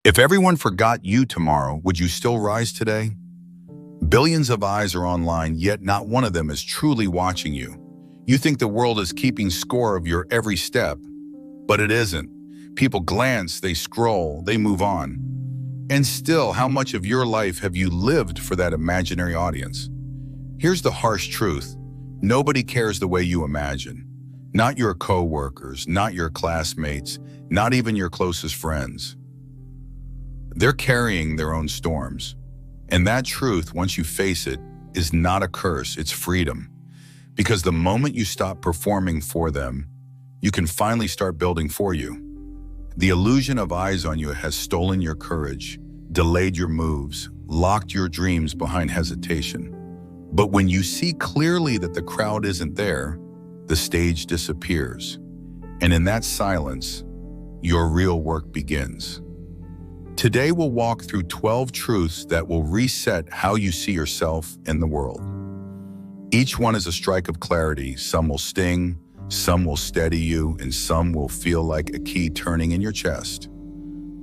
If everyone forgot you tomorrow, would you still rise today? Billions of eyes are online, yet not one of them is truly watching you. You think the world is keeping score of your every step, but it isn't. People glance, they scroll, they move on. And still, how much of your life have you lived for that imaginary audience? Here's the harsh truth. Nobody cares the way you imagine. Not your coworkers, not your classmates, not even your closest friends. They're carrying their own storms. And that truth, once you face it, is not a curse, it's freedom. Because the moment you stop performing for them, you can finally start building for you. The illusion of eyes on you has stolen your courage, delayed your moves, locked your dreams behind hesitation. But when you see clearly that the crowd isn't there, the stage disappears. And in that silence, your real work begins. Today we'll walk through 12 truths that will reset how you see yourself and the world. Each one is a strike of clarity. Some will sting, some will steady you, and some will feel like a key turning in your chest.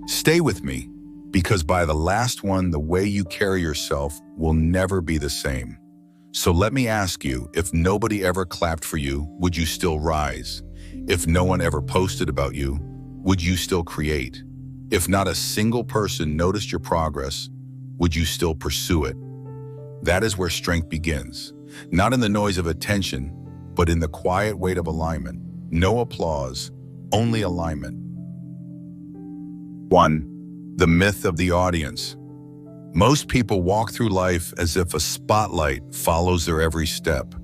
Stay with me, because by the last one, the way you carry yourself will never be the same. So let me ask you, if nobody ever clapped for you, would you still rise? If no one ever posted about you, would you still create? If not a single person noticed your progress, would you still pursue it? That is where strength begins. Not in the noise of attention, but in the quiet weight of alignment. No applause, only alignment. 1. The myth of the audience. Most people walk through life as if a spotlight follows their every step.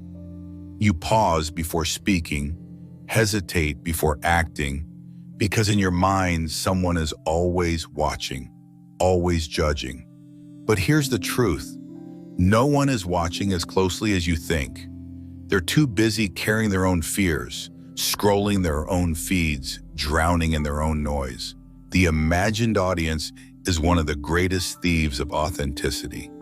You pause before speaking, hesitate before acting, because in your mind, someone is always watching, always judging. But here's the truth. No one is watching as closely as you think. They're too busy carrying their own fears, scrolling their own feeds, drowning in their own noise. The imagined audience is one of the greatest thieves of authenticity.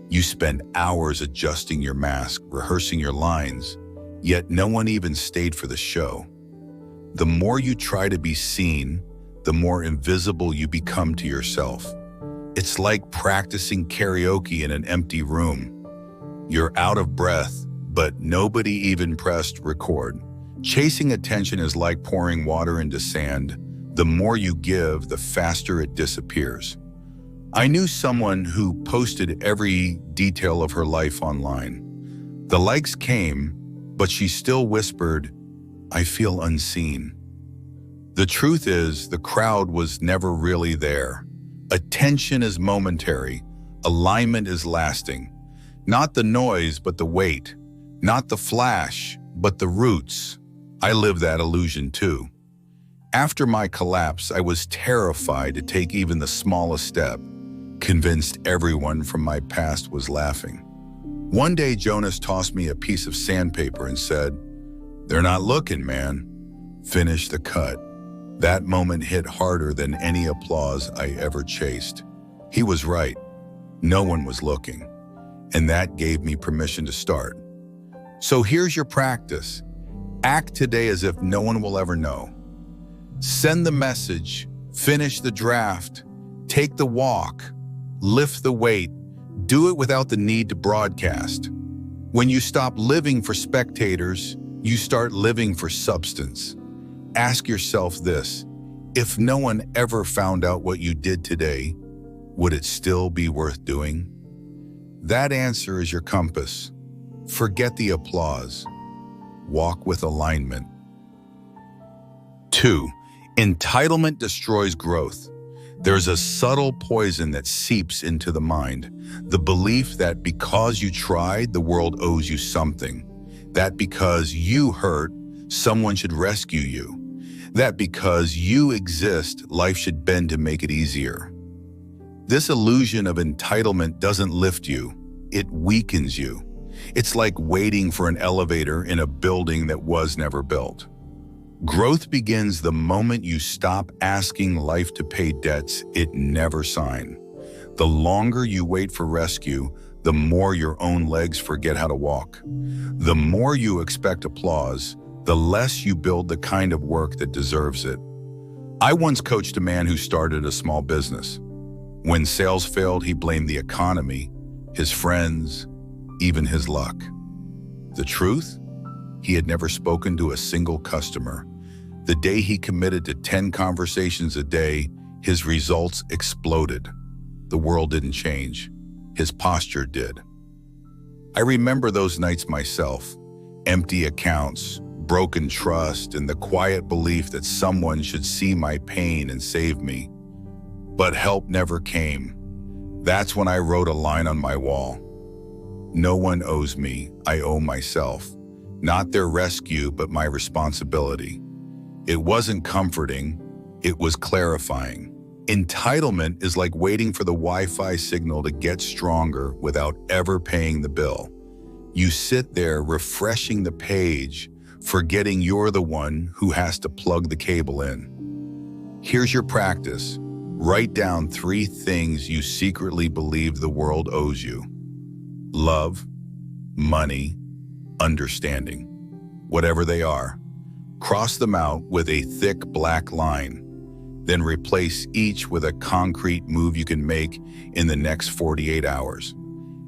You spend hours adjusting your mask, rehearsing your lines, yet no one even stayed for the show. The more you try to be seen, the more invisible you become to yourself. It's like practicing karaoke in an empty room. You're out of breath, but nobody even pressed record. Chasing attention is like pouring water into sand. The more you give, the faster it disappears. I knew someone who posted every detail of her life online. The likes came, but she still whispered, "I feel unseen." The truth is, the crowd was never really there. Attention is momentary. Alignment is lasting. Not the noise, but the weight. Not the flash, but the roots. I lived that illusion too. After my collapse, I was terrified to take even the smallest step, convinced everyone from my past was laughing. One day, Jonas tossed me a piece of sandpaper and said, "They're not looking, man. Finish the cut." That moment hit harder than any applause I ever chased. He was right. No one was looking. And that gave me permission to start. So here's your practice. Act today as if no one will ever know. Send the message, finish the draft, take the walk, lift the weight. Do it without the need to broadcast. When you stop living for spectators, you start living for substance. Ask yourself this: if no one ever found out what you did today, would it still be worth doing? That answer is your compass. Forget the applause. Walk with alignment. 2. Entitlement destroys growth. There's a subtle poison that seeps into the mind. The belief that because you tried, the world owes you something. That because you hurt, someone should rescue you. That because you exist, life should bend to make it easier. This illusion of entitlement doesn't lift you, it weakens you. It's like waiting for an elevator in a building that was never built. Growth begins the moment you stop asking life to pay debts it never signed. The longer you wait for rescue, the more your own legs forget how to walk. The more you expect applause, the less you build the kind of work that deserves it. I once coached a man who started a small business. When sales failed, he blamed the economy, his friends, even his luck. The truth? He had never spoken to a single customer. The day he committed to 10 conversations a day, his results exploded. The world didn't change. His posture did. I remember those nights myself. Empty accounts, broken trust, and the quiet belief that someone should see my pain and save me. But help never came. That's when I wrote a line on my wall. No one owes me, I owe myself. Not their rescue, but my responsibility. It wasn't comforting, it was clarifying. Entitlement is like waiting for the Wi-Fi signal to get stronger without ever paying the bill. You sit there refreshing the page, forgetting you're the one who has to plug the cable in. Here's your practice. Write down 3 things you secretly believe the world owes you. Love, money, understanding. Whatever they are, cross them out with a thick black line. Then replace each with a concrete move you can make in the next 48 hours.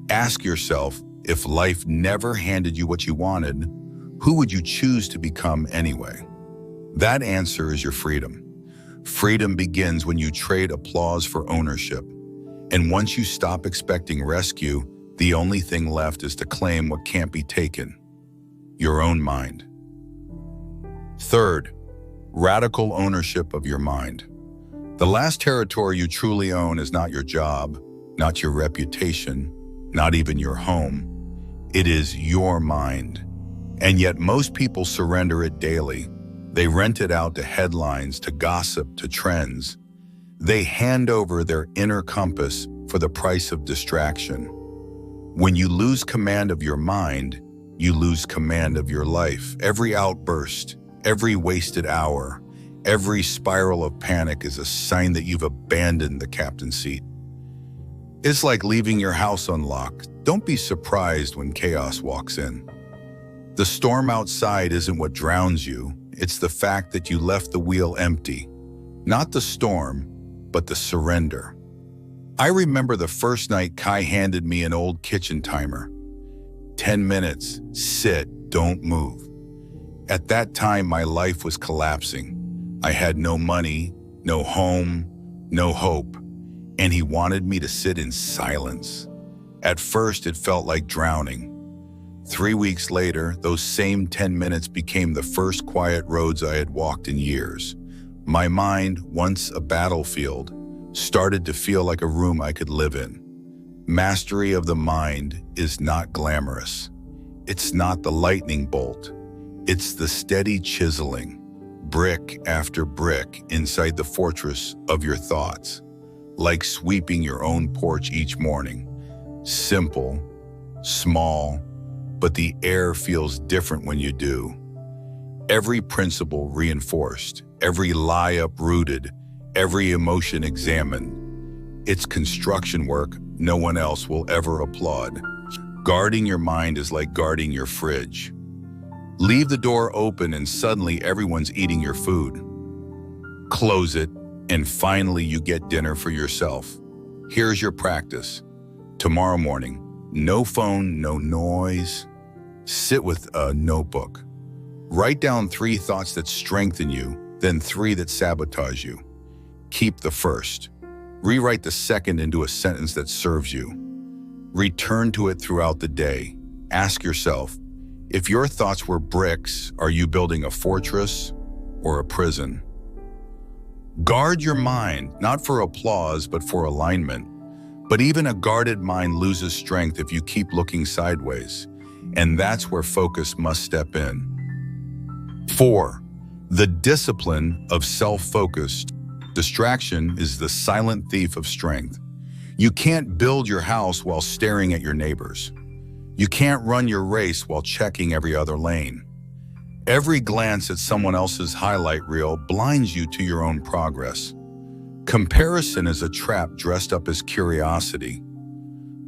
Ask yourself, if life never handed you what you wanted, who would you choose to become anyway? That answer is your freedom. Freedom begins when you trade applause for ownership. And once you stop expecting rescue, the only thing left is to claim what can't be taken: your own mind. Third, radical ownership of your mind. The last territory you truly own is not your job, not your reputation, not even your home. It is your mind. And yet most people surrender it daily. They rent it out to headlines, to gossip, to trends. They hand over their inner compass for the price of distraction. When you lose command of your mind, you lose command of your life. Every outburst, every wasted hour, every spiral of panic is a sign that you've abandoned the captain's seat. It's like leaving your house unlocked. Don't be surprised when chaos walks in. The storm outside isn't what drowns you. It's the fact that you left the wheel empty. Not the storm, but the surrender. I remember the first night Kai handed me an old kitchen timer. 10 minutes, sit, don't move. At that time, my life was collapsing. I had no money, no home, no hope, and he wanted me to sit in silence. At first, it felt like drowning. 3 weeks later, those same 10 minutes became the first quiet roads I had walked in years. My mind, once a battlefield, started to feel like a room I could live in. Mastery of the mind is not glamorous. It's not the lightning bolt. It's the steady chiseling, brick after brick, inside the fortress of your thoughts, like sweeping your own porch each morning. Simple, small, but the air feels different when you do. Every principle reinforced, every lie uprooted, every emotion examined. It's construction work no one else will ever applaud. Guarding your mind is like guarding your fridge. Leave the door open and suddenly everyone's eating your food. Close it, and finally you get dinner for yourself. Here's your practice. Tomorrow morning, no phone, no noise. Sit with a notebook. Write down 3 thoughts that strengthen you, then 3 that sabotage you. Keep the first. Rewrite the second into a sentence that serves you. Return to it throughout the day. Ask yourself, if your thoughts were bricks, are you building a fortress or a prison? Guard your mind, not for applause, but for alignment. But even a guarded mind loses strength if you keep looking sideways. And that's where focus must step in. 4. The discipline of self-focused. Distraction is the silent thief of strength. You can't build your house while staring at your neighbors. You can't run your race while checking every other lane. Every glance at someone else's highlight reel blinds you to your own progress. Comparison is a trap dressed up as curiosity.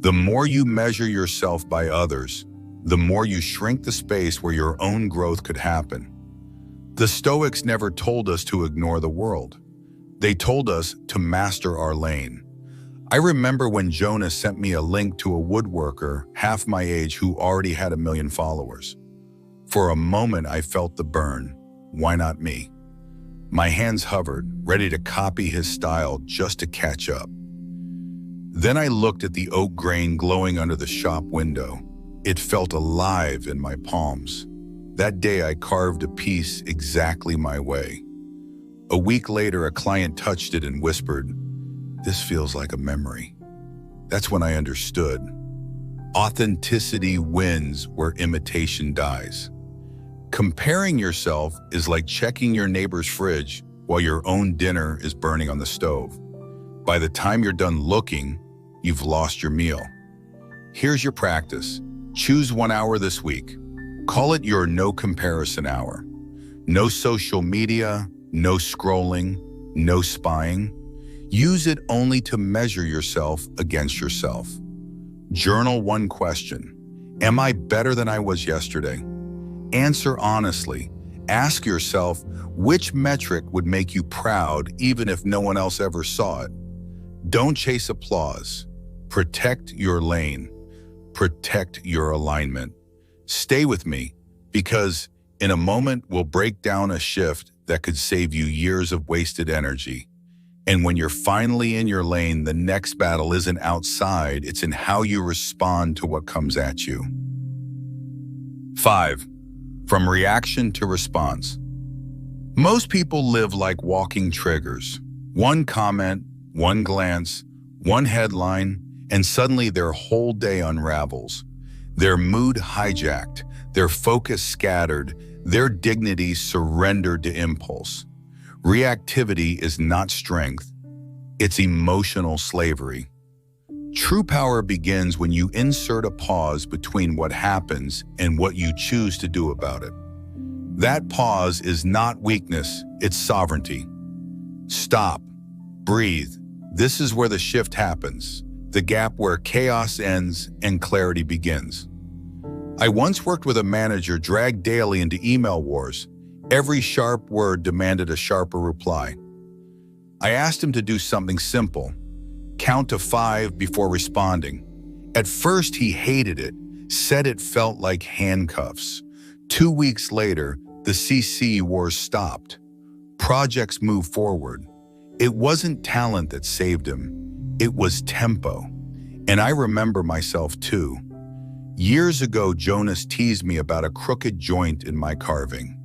The more you measure yourself by others, the more you shrink the space where your own growth could happen. The Stoics never told us to ignore the world. They told us to master our lane. I remember when Jonah sent me a link to a woodworker half my age who already had 1 million followers. For a moment, I felt the burn. Why not me? My hands hovered, ready to copy his style just to catch up. Then I looked at the oak grain glowing under the shop window. It felt alive in my palms. That day I carved a piece exactly my way. A week later, a client touched it and whispered, "This feels like a memory." That's when I understood. Authenticity wins where imitation dies. Comparing yourself is like checking your neighbor's fridge while your own dinner is burning on the stove. By the time you're done looking, you've lost your meal. Here's your practice. Choose 1 hour this week. Call it your no comparison hour. No social media, no scrolling, no spying. Use it only to measure yourself against yourself. Journal one question. Am I better than I was yesterday? Answer honestly. Ask yourself which metric would make you proud even if no one else ever saw it. Don't chase applause. Protect your lane. Protect your alignment. Stay with me, because in a moment we'll break down a shift that could save you years of wasted energy. And when you're finally in your lane, the next battle isn't outside, it's in how you respond to what comes at you. 5. From reaction to response. Most people live like walking triggers. One comment, one glance, one headline, and suddenly their whole day unravels. Their mood hijacked, their focus scattered, their dignity surrendered to impulse. Reactivity is not strength, it's emotional slavery. True power begins when you insert a pause between what happens and what you choose to do about it. That pause is not weakness, it's sovereignty. Stop, breathe. This is where the shift happens, the gap where chaos ends and clarity begins. I once worked with a manager dragged daily into email wars. Every sharp word demanded a sharper reply. I asked him to do something simple. Count to 5 before responding. At first, he hated it, said it felt like handcuffs. 2 weeks later, the CC wars stopped. Projects moved forward. It wasn't talent that saved him. It was tempo. And I remember myself too. Years ago, Jonas teased me about a crooked joint in my carving.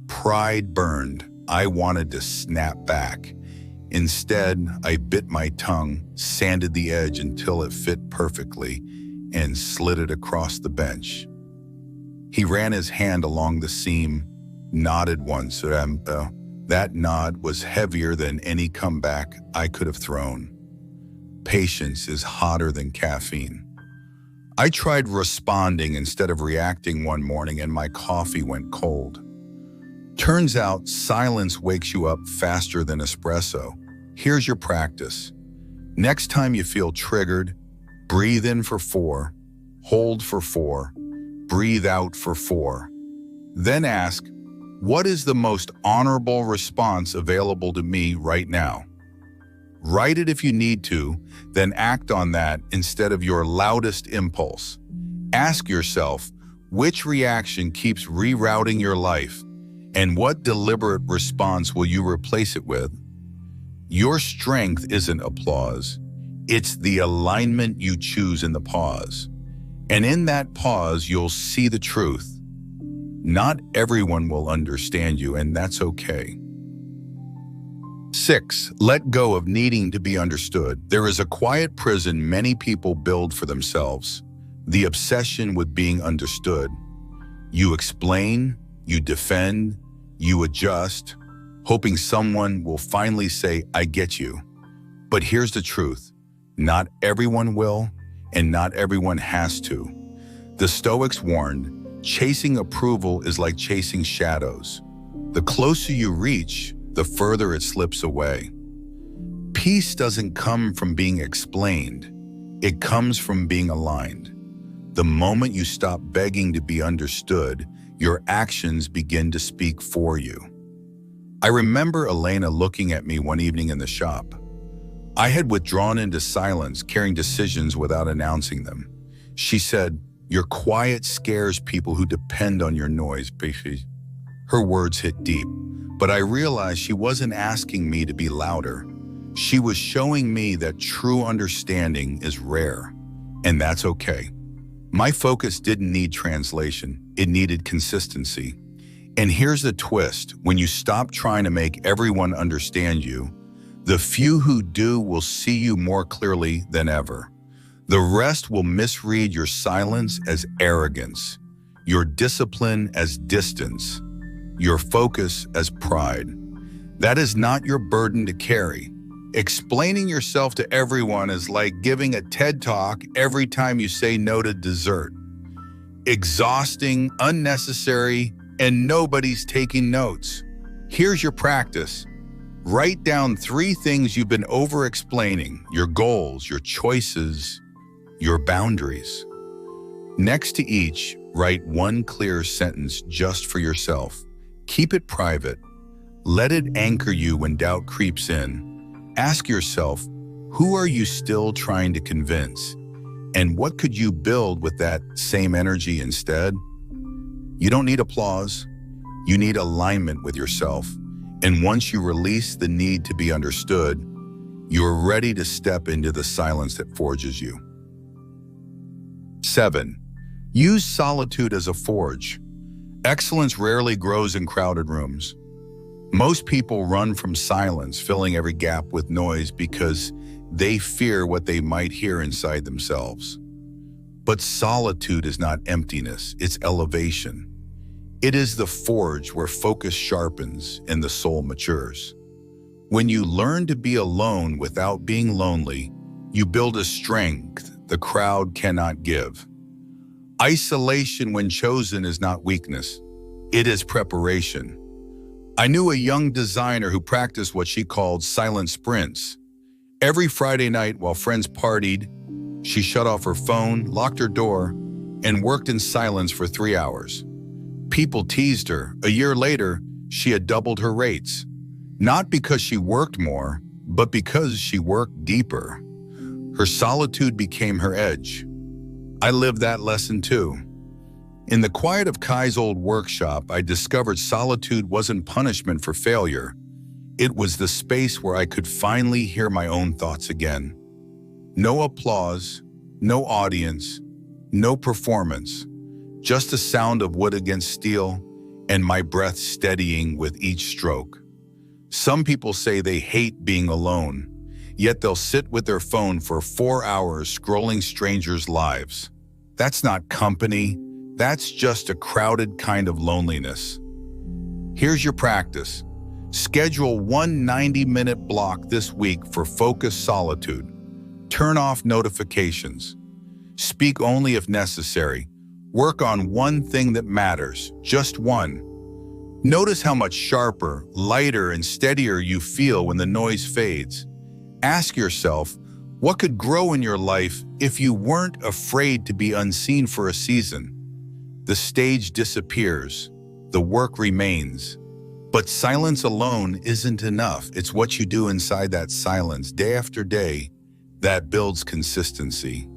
Pride burned. I wanted to snap back. Instead, I bit my tongue, sanded the edge until it fit perfectly, and slid it across the bench. He ran his hand along the seam, nodded once. That nod was heavier than any comeback I could have thrown. Patience is hotter than caffeine. I tried responding instead of reacting one morning, and my coffee went cold. Turns out silence wakes you up faster than espresso. Here's your practice. Next time you feel triggered, breathe in for 4, hold for 4, breathe out for 4. Then ask, what is the most honorable response available to me right now? Write it if you need to, then act on that instead of your loudest impulse. Ask yourself, which reaction keeps rerouting your life, and what deliberate response will you replace it with? Your strength isn't applause. It's the alignment you choose in the pause. And in that pause, you'll see the truth. Not everyone will understand you, and that's okay. 6. Let go of needing to be understood. There is a quiet prison many people build for themselves. The obsession with being understood. You explain, you defend, you adjust, hoping someone will finally say, I get you. But here's the truth. Not everyone will, and not everyone has to. The Stoics warned, chasing approval is like chasing shadows. The closer you reach, the further it slips away. Peace doesn't come from being explained. It comes from being aligned. The moment you stop begging to be understood, your actions begin to speak for you. I remember Elena looking at me one evening in the shop. I had withdrawn into silence, carrying decisions without announcing them. She said, "Your quiet scares people who depend on your noise." Her words hit deep, but I realized she wasn't asking me to be louder. She was showing me that true understanding is rare, and that's okay. My focus didn't need translation, it needed consistency. And here's the twist: when you stop trying to make everyone understand you, the few who do will see you more clearly than ever. The rest will misread your silence as arrogance, your discipline as distance, your focus as pride. That is not your burden to carry. Explaining yourself to everyone is like giving a TED Talk every time you say no to dessert. Exhausting, unnecessary, and nobody's taking notes. Here's your practice. Write down 3 things you've been over-explaining: your goals, your choices, your boundaries. Next to each, write 1 clear sentence just for yourself. Keep it private. Let it anchor you when doubt creeps in. Ask yourself, who are you still trying to convince? And what could you build with that same energy instead? You don't need applause. You need alignment with yourself. And once you release the need to be understood, you're ready to step into the silence that forges you. 7. Use solitude as a forge. Excellence rarely grows in crowded rooms. Most people run from silence, filling every gap with noise because they fear what they might hear inside themselves. But solitude is not emptiness, it's elevation. It is the forge where focus sharpens and the soul matures. When you learn to be alone without being lonely, you build a strength the crowd cannot give. Isolation, when chosen, is not weakness. It is preparation. I knew a young designer who practiced what she called silent sprints. Every Friday night while friends partied, she shut off her phone, locked her door, and worked in silence for 3 hours. People teased her. A year later, she had doubled her rates. Not because she worked more, but because she worked deeper. Her solitude became her edge. I lived that lesson too. In the quiet of Kai's old workshop, I discovered solitude wasn't punishment for failure. It was the space where I could finally hear my own thoughts again. No applause, no audience, no performance. Just the sound of wood against steel and my breath steadying with each stroke. Some people say they hate being alone, yet they'll sit with their phone for 4 hours scrolling strangers' lives. That's not company, that's just a crowded kind of loneliness. Here's your practice. Schedule one 90-minute block this week for focused solitude. Turn off notifications. Speak only if necessary. Work on one thing that matters, just one. Notice how much sharper, lighter, and steadier you feel when the noise fades. Ask yourself, what could grow in your life if you weren't afraid to be unseen for a season? The stage disappears, the work remains. But silence alone isn't enough. It's what you do inside that silence, day after day, that builds consistency.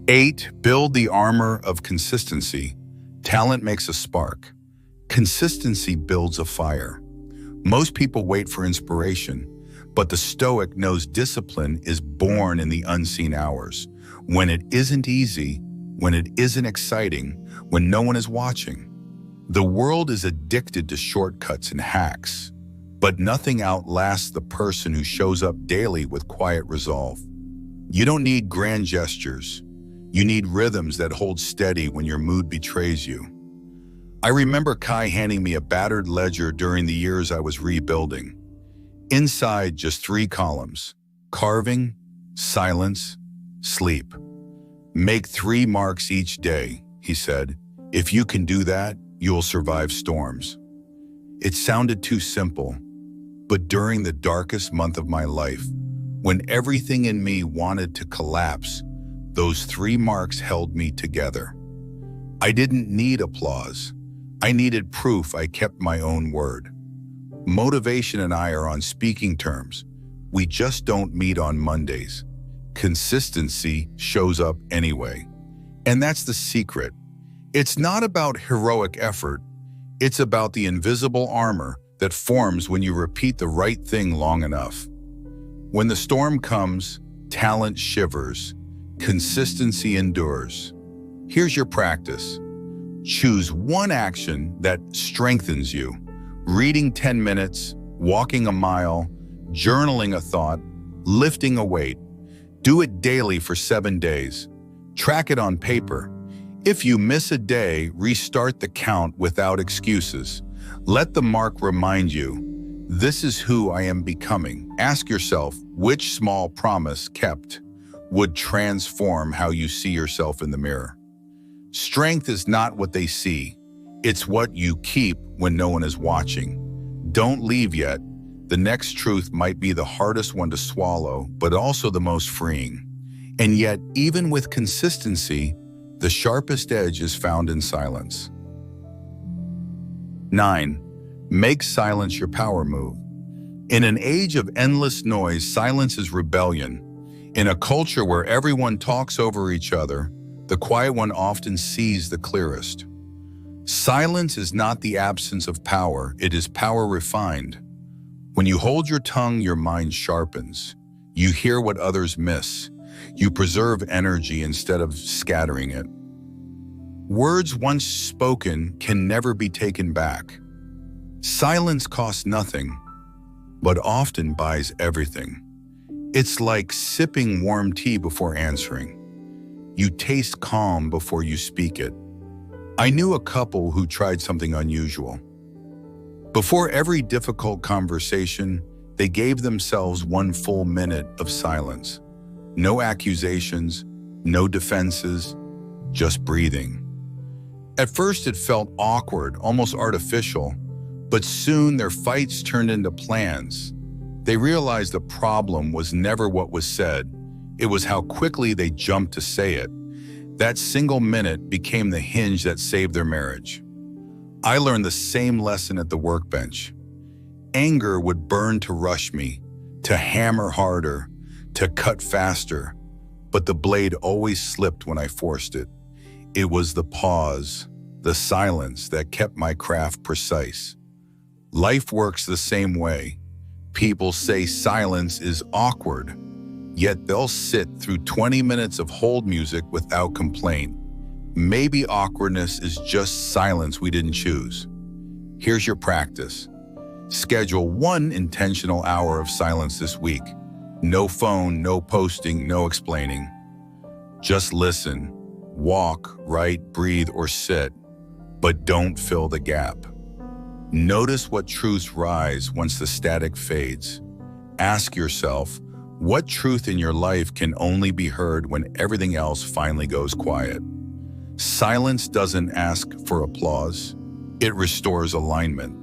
8. Build the armor of consistency. Talent makes a spark. Consistency builds a fire. Most people wait for inspiration, but the Stoic knows discipline is born in the unseen hours, when it isn't easy, when it isn't exciting, when no one is watching. The world is addicted to shortcuts and hacks, but nothing outlasts the person who shows up daily with quiet resolve. You don't need grand gestures. You need rhythms that hold steady when your mood betrays you. I remember Kai handing me a battered ledger during the years I was rebuilding. Inside, just 3 columns: carving, silence, sleep. Make 3 marks each day, he said. If you can do that, you'll survive storms. It sounded too simple, but during the darkest month of my life, when everything in me wanted to collapse, those 3 marks held me together. I didn't need applause. I needed proof I kept my own word. Motivation and I are on speaking terms. We just don't meet on Mondays. Consistency shows up anyway. And that's the secret. It's not about heroic effort. It's about the invisible armor that forms when you repeat the right thing long enough. When the storm comes, talent shivers, consistency endures. Here's your practice. Choose one action that strengthens you. Reading 10 minutes, walking a mile, journaling a thought, lifting a weight. Do it daily for 7 days. Track it on paper. If you miss a day, restart the count without excuses. Let the mark remind you, this is who I am becoming. Ask yourself, which small promise kept would transform how you see yourself in the mirror? Strength is not what they see. It's what you keep when no one is watching. Don't leave yet. The next truth might be the hardest one to swallow, but also the most freeing. And yet, even with consistency, the sharpest edge is found in silence. 9. Make silence your power move. In an age of endless noise, silence is rebellion. In a culture where everyone talks over each other, the quiet one often sees the clearest. Silence is not the absence of power, it is power refined. When you hold your tongue, your mind sharpens. You hear what others miss. You preserve energy instead of scattering it. Words once spoken can never be taken back. Silence costs nothing, but often buys everything. It's like sipping warm tea before answering. You taste calm before you speak it. I knew a couple who tried something unusual. Before every difficult conversation, they gave themselves 1 full minute of silence. No accusations, no defenses, just breathing. At first it felt awkward, almost artificial, but soon their fights turned into plans. They realized the problem was never what was said, it was how quickly they jumped to say it. That single minute became the hinge that saved their marriage. I learned the same lesson at the workbench. Anger would burn to rush me, to hammer harder, to cut faster, but the blade always slipped when I forced it. It was the pause, the silence that kept my craft precise. Life works the same way. People say silence is awkward, yet they'll sit through 20 minutes of hold music without complaint. Maybe awkwardness is just silence we didn't choose. Here's your practice. Schedule 1 intentional hour of silence this week. No phone, no posting, no explaining. Just listen, walk, write, breathe, or sit, but don't fill the gap. Notice what truths rise once the static fades. Ask yourself, what truth in your life can only be heard when everything else finally goes quiet? Silence doesn't ask for applause. It restores alignment.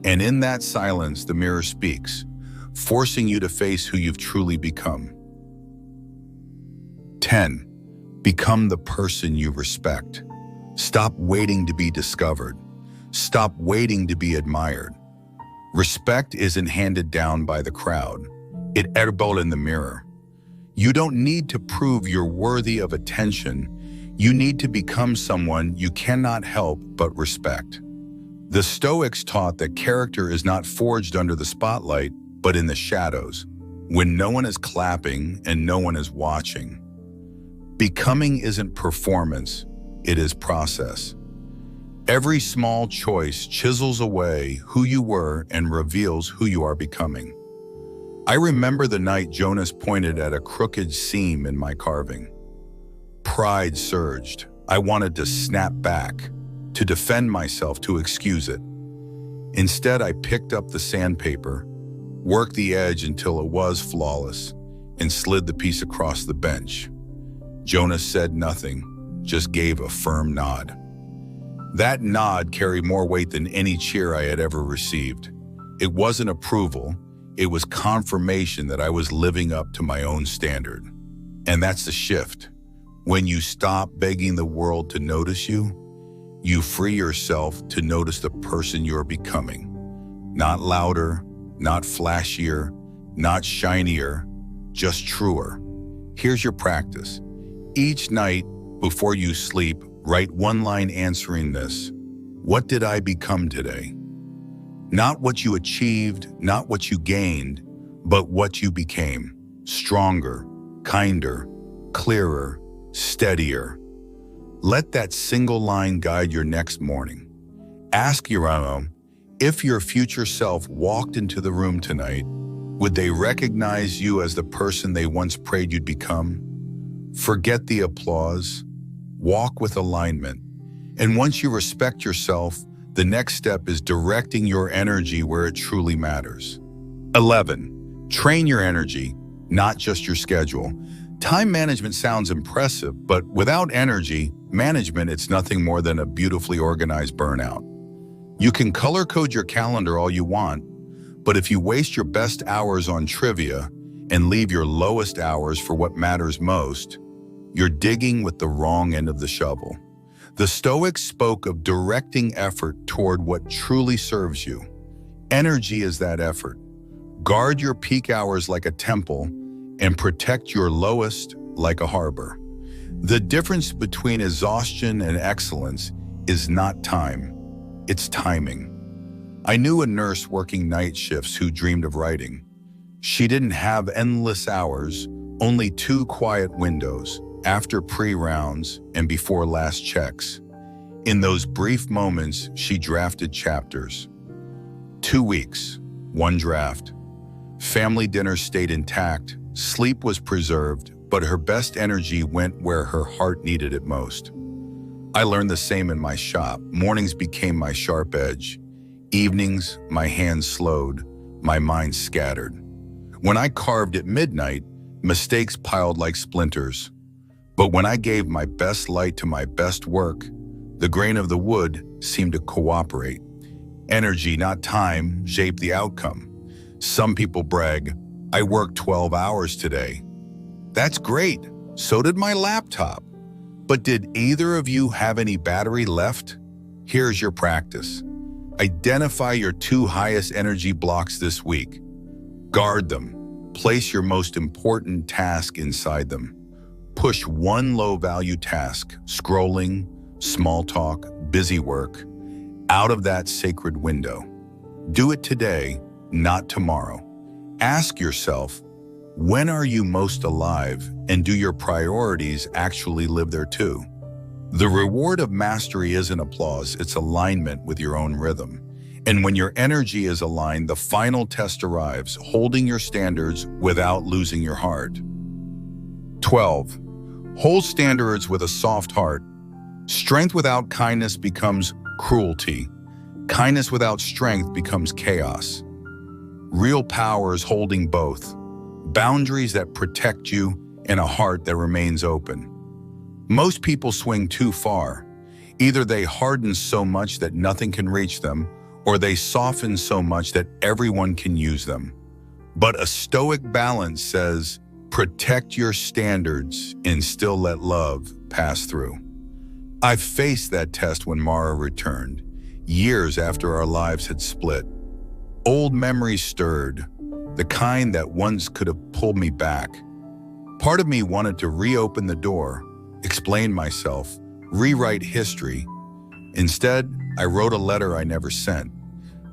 And in that silence, the mirror speaks, forcing you to face who you've truly become. 10. Become the person you respect. Stop waiting to be discovered. Stop waiting to be admired. Respect isn't handed down by the crowd. It's earned in the mirror. You don't need to prove you're worthy of attention. You need to become someone you cannot help but respect. The Stoics taught that character is not forged under the spotlight, but in the shadows, when no one is clapping and no one is watching. Becoming isn't performance, it is process. Every small choice chisels away who you were and reveals who you are becoming. I remember the night Jonas pointed at a crooked seam in my carving. Pride surged. I wanted to snap back, to defend myself, to excuse it. Instead, I picked up the sandpaper, worked the edge until it was flawless, and slid the piece across the bench. Jonas said nothing, just gave a firm nod. That nod carried more weight than any cheer I had ever received. It wasn't approval, it was confirmation that I was living up to my own standard. And that's the shift. When you stop begging the world to notice you, you free yourself to notice the person you're becoming. Not louder, not flashier, not shinier, just truer. Here's your practice. Each night before you sleep, write one line answering this. What did I become today? Not what you achieved, not what you gained, but what you became. Stronger, kinder, clearer, steadier. Let that single line guide your next morning. Ask your own, if your future self walked into the room tonight, would they recognize you as the person they once prayed you'd become? Forget the applause. Walk with alignment. And once you respect yourself, the next step is directing your energy where it truly matters. 11. Train your energy, not just your schedule. Time management sounds impressive, but without energy management, it's nothing more than a beautifully organized burnout. You can color code your calendar all you want, but if you waste your best hours on trivia and leave your lowest hours for what matters most, you're digging with the wrong end of the shovel. The Stoics spoke of directing effort toward what truly serves you. Energy is that effort. Guard your peak hours like a temple and protect your lowest like a harbor. The difference between exhaustion and excellence is not time, it's timing. I knew a nurse working night shifts who dreamed of writing. She didn't have endless hours, only 2 quiet windows, after pre-rounds and before last checks. In those brief moments, she drafted chapters. 2 weeks, 1 draft. Family dinner stayed intact, sleep was preserved, but her best energy went where her heart needed it most. I learned the same in my shop. Mornings became my sharp edge. Evenings, my hands slowed, my mind scattered. When I carved at midnight, mistakes piled like splinters. But when I gave my best light to my best work, the grain of the wood seemed to cooperate. Energy, not time, shaped the outcome. Some people brag, I worked 12 hours today. That's great. So did my laptop. But did either of you have any battery left? Here's your practice. Identify your 2 highest energy blocks this week. Guard them. Place your most important task inside them. Push one low-value task, scrolling, small talk, busy work, out of that sacred window. Do it today, not tomorrow. Ask yourself, when are you most alive, and do your priorities actually live there too? The reward of mastery isn't applause, it's alignment with your own rhythm. And when your energy is aligned, the final test arrives, holding your standards without losing your heart. 12. Hold standards with a soft heart. Strength without kindness becomes cruelty. Kindness without strength becomes chaos. Real power is holding both. Boundaries that protect you and a heart that remains open. Most people swing too far. Either they harden so much that nothing can reach them, or they soften so much that everyone can use them. But a Stoic balance says, protect your standards and still let love pass through. I faced that test when Mara returned, years after our lives had split. Old memories stirred, the kind that once could have pulled me back. Part of me wanted to reopen the door, explain myself, rewrite history. Instead, I wrote a letter I never sent.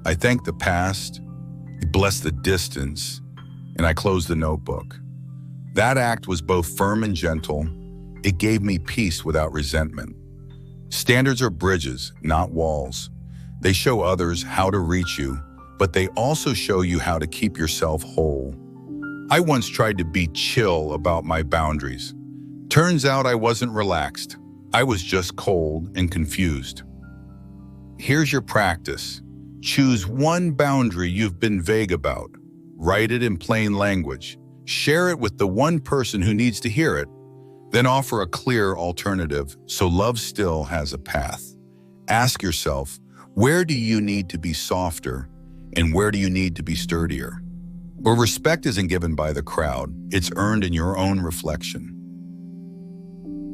I thanked the past, blessed the distance, and I closed the notebook. That act was both firm and gentle. It gave me peace without resentment. Standards are bridges, not walls. They show others how to reach you, but they also show you how to keep yourself whole. I once tried to be chill about my boundaries. Turns out I wasn't relaxed. I was just cold and confused. Here's your practice. Choose one boundary you've been vague about. Write it in plain language. Share it with the one person who needs to hear it. Then offer a clear alternative so love still has a path. Ask yourself, where do you need to be softer and where do you need to be sturdier? Where respect isn't given by the crowd, it's earned in your own reflection.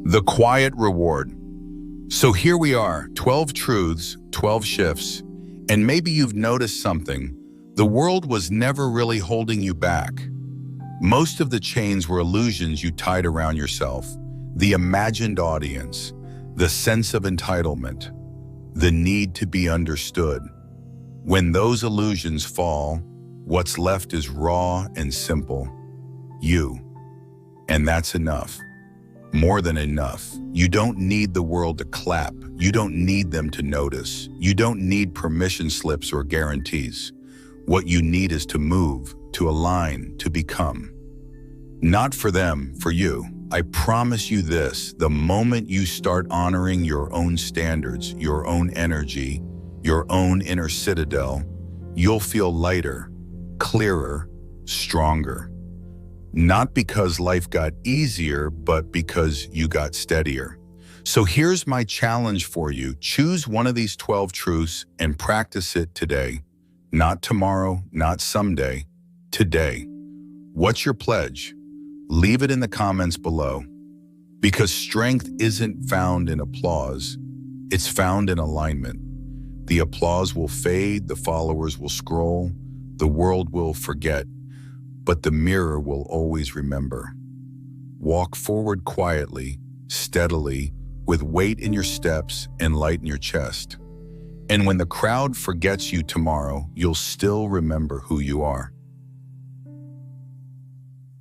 The quiet reward. So here we are, 12 truths, 12 shifts, And maybe you've noticed something. The world was never really holding you back. Most of the chains were illusions you tied around yourself. The imagined audience, the sense of entitlement, the need to be understood. When those illusions fall, what's left is raw and simple. You. And that's enough. More than enough. You don't need the world to clap. You don't need them to notice. You don't need permission slips or guarantees. What you need is to move, to align, to become. Not for them, for you. I promise you this, the moment you start honoring your own standards, your own energy, your own inner citadel, you'll feel lighter, clearer, stronger. Not because life got easier, but because you got steadier. So here's my challenge for you. Choose one of these 12 truths and practice it today. Not tomorrow, not someday, today. What's your pledge? Leave it in the comments below. Because strength isn't found in applause, it's found in alignment. The applause will fade, the followers will scroll, the world will forget, but the mirror will always remember. Walk forward quietly, steadily, with weight in your steps and light in your chest. And when the crowd forgets you tomorrow, you'll still remember who you are.